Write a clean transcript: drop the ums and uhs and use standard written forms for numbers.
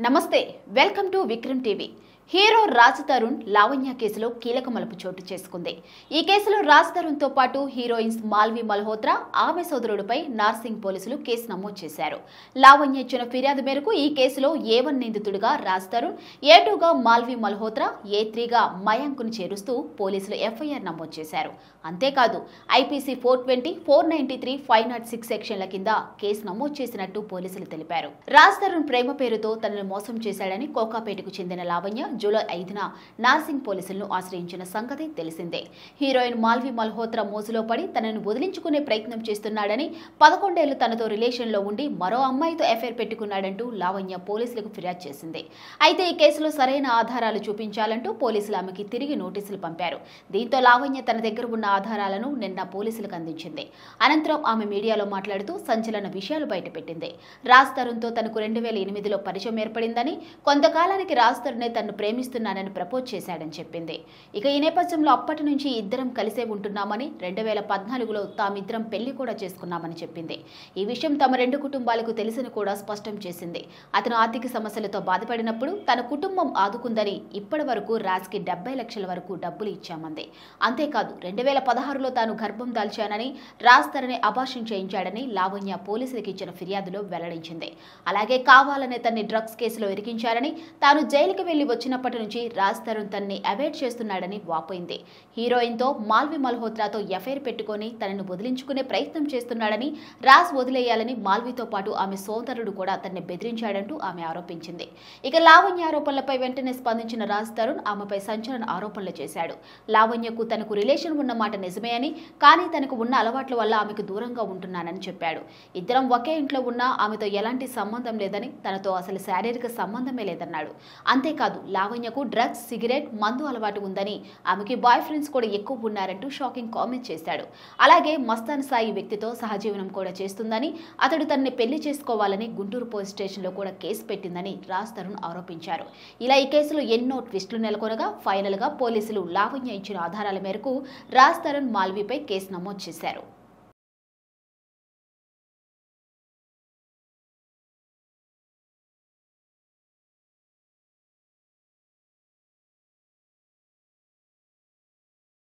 నమస్తే welcome to Vikram TV. Hero Raj Tarun Lavanya కేసులో కీలక మలుపు చోటు చేసుకుంది। ఈ కేసులో రాజ్ తరుణ్ తో పాటు హీరోయిన్స్ మాల్వి మల్హోత్రా ఆమె సోదరుడిపై నార్సింగ్ పోలీసులు కేసు నమోదు చేశారు। లావణ్య ఇచ్చిన ఫిర్యాదు మేరకు ఈ కేసులో A1 నిందితుడిగా రాజ్ తరుణ్, A2గా మాల్వి మల్హోత్రా, A3గా మయాంక్ను చేరుస్తూ పోలీసులు FIR నమోదు చేశారు। అంతేకాదు IPC 420, 493, 506 సెక్షన్ల కింద కేసు నమోదు చేసినట్టు పోలీసులు తెలిపారు। రాజ్ తరుణ్ ప్రేమ పేరుతో తనను మోసం చేశాడని కోకాపేటకు చెందిన లావణ్య జూలై 5న నార్సింగ్ పోలీసులను ఆశ్రయించిన సంగతి తెలిసిందే। హీరోయిన్ మాల్వి మల్హోత్రా మోజులో పడి తనను వదిలించుకునే ప్రయత్నం చేస్తున్నాడని, 11 ఏళ్లు తనతో రిలేషన్లో ఉండి మరో అమ్మాయితో ఎఫైర్ పెట్టుకున్నాడంటూ లావణ్య పోలీసులకు ఫిర్యాదు చేసింది। అయితే ఈ కేసులో సరైన ఆధారాలు చూపించాలంటూ పోలీసులు ఆమెకి తిరిగి నోటీసులు పంపారు। దీంతో లావణ్య తన దగ్గర ఉన్న ఆధారాలను నిన్న పోలీసులకు అందించింది। అనంతరం ఆమె మీడియాలో మాట్లాడుతూ సంచలన విషయాలు బయటపెట్టింది। రాజ్ తరుణ్తో తనకు 2008లో పరిచయం ఏర్పడిందని, కొంతకాలానికి రాజ్ తరుణే తనను ప్రేమిస్తున్నానని ప్రపోజ్ చేశాడని చెప్పింది। ఇక ఈ నేపథ్యంలో అప్పటి నుంచి ఇద్దరం కలిసే ఉంటున్నామని, 2014లో తామిద్దరం పెళ్లి కూడా చేసుకున్నామని చెప్పింది। ఈ విషయం తమ రెండు కుటుంబాలకు తెలిసిన కూడా స్పష్టం చేసింది। అతను ఆర్థిక సమస్యలతో బాధపడినప్పుడు తన కుటుంబం ఆదుకుందని, ఇప్పటి వరకు రాజ్కి 70 లక్షల వరకు డబ్బులు ఇచ్చామంది। అంతేకాదు 2016లో తాను గర్భం దాల్చానని, రాజ్ తరుణే అబార్షన్ చేయించాడని లావణ్య పోలీసులకు ఇచ్చిన ఫిర్యాదులో వెల్లడించింది। అలాగే కావాలనే తన్ని డ్రగ్స్ కేసులో ఇరికించారని, తాను జైలుకి వెళ్లి వచ్చినప్పటి నుంచి రాజ్ తరుణ్ తన్ని అవాయిడ్ చేస్తున్నాడని వాపోయింది। హీరోయిన్తో మాల్వి మల్హోత్రాతో ఎఫైర్ పెట్టుకుని తనను వదిలించుకునే ప్రయత్నం చేస్తున్నాడని, రాజ్ వదిలేయాలని మాల్వితో పాటు ఆమె సోదరుడు కూడా తనని బెదిరించాడంటూ ఆమె ఆరోపించింది। ఇక లావణ్య ఆరోపణలపై వెంటనే స్పందించిన రాజ్ తరుణ్ ఆమెపై సంచలన ఆరోపణలు చేశాడు। లావణ్యకు తనకు రిలేషన్ ఉన్న మాట నిజమే అని, కానీ తనకు ఉన్న అలవాట్ల వల్ల ఆమెకు దూరంగా ఉంటున్నానని చెప్పాడు। ఇద్దరం ఒకే ఇంట్లో ఉన్నా ఆమెతో ఎలాంటి సంబంధం లేదని, తనతో అసలు శారీరక సంబంధమే లేదన్నాడు। అంతేకాదు లావణ్యకు డ్రగ్స్, సిగరెట్, మందు అలవాటు ఉందని, ఆమెకి బాయ్ ఫ్రెండ్స్ కూడా ఎక్కువ ఉన్నారంటూ షాకింగ్ కామెంట్ చేశాడు। అలాగే మస్తాన్ సాయి వ్యక్తితో సహజీవనం కూడా చేస్తుందని, అతడు తనని పెళ్లి చేసుకోవాలని గుంటూరు పోలీస్ స్టేషన్లో కూడా కేసు పెట్టిందని రాజ్ తరుణ్ ఆరోపించారు। ఇలా ఈ కేసులో ఎన్నో ట్విస్టులు నెలకొనగా ఫైనల్ గా పోలీసులు లావణ్య ఇచ్చిన ఆధారాల మేరకు రాజ్ తరుణ్, మాల్విపై కేసు నమోదు చేశారు।